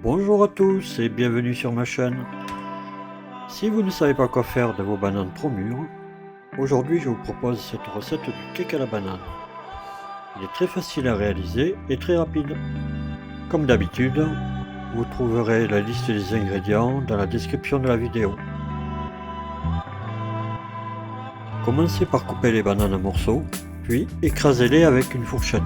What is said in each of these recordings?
Bonjour à tous et bienvenue sur ma chaîne. Si vous ne savez pas quoi faire de vos bananes trop mûres, aujourd'hui je vous propose cette recette du cake à la banane. Il est très facile à réaliser et très rapide. Comme d'habitude, vous trouverez la liste des ingrédients dans la description de la vidéo. Commencez par couper les bananes en morceaux, puis écrasez-les avec une fourchette.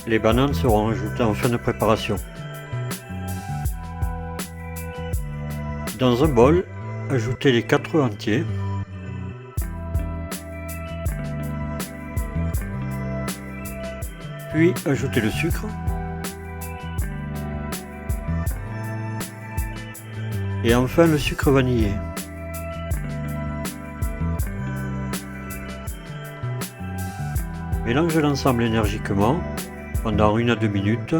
Les bananes seront ajoutées en fin de préparation. Dans un bol, ajoutez les 4 œufs entiers, puis ajoutez le sucre et enfin le sucre vanillé. Mélangez l'ensemble énergiquement pendant 1 à 2 minutes.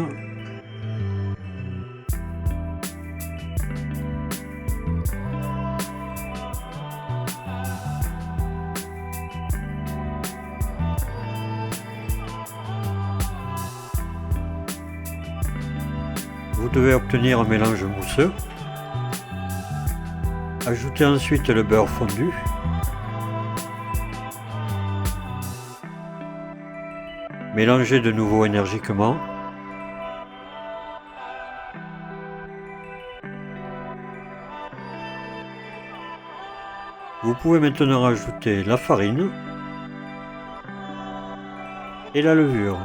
Vous devez obtenir un mélange mousseux. Ajoutez ensuite le beurre fondu. Mélangez de nouveau énergiquement. Vous pouvez maintenant ajouter la farine et la levure.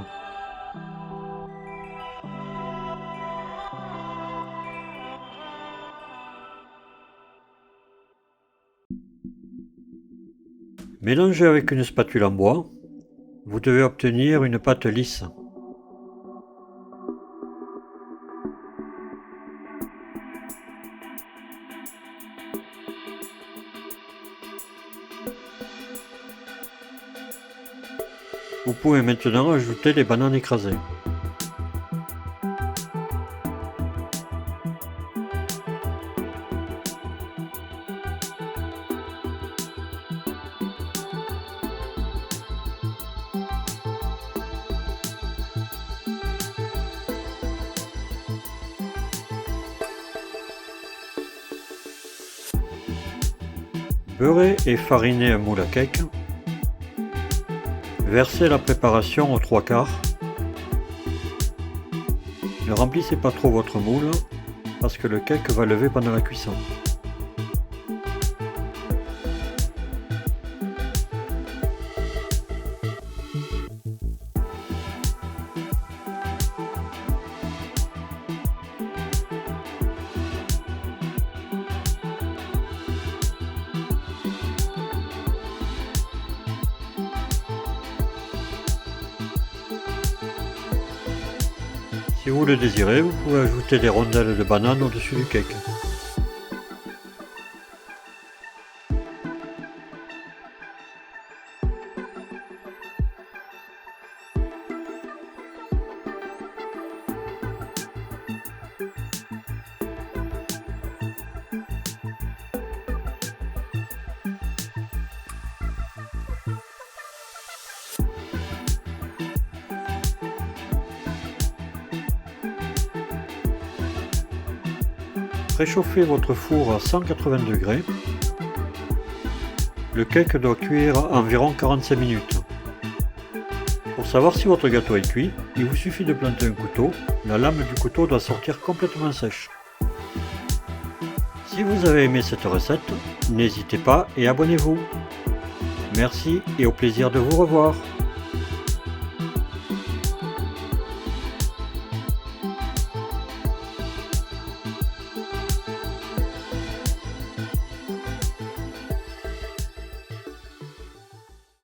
Mélangez avec une spatule en bois. Vous devez obtenir une pâte lisse. Vous pouvez maintenant ajouter les bananes écrasées. Beurrez et farinez un moule à cake. Versez la préparation aux 3/4. Ne remplissez pas trop votre moule parce que le cake va lever pendant la cuisson. Si vous le désirez, vous pouvez ajouter des rondelles de banane au-dessus du cake. Préchauffez votre four à 180 degrés. Le cake doit cuire environ 45 minutes. Pour savoir si votre gâteau est cuit, il vous suffit de planter un couteau. La lame du couteau doit sortir complètement sèche. Si vous avez aimé cette recette, n'hésitez pas et abonnez-vous. Merci et au plaisir de vous revoir.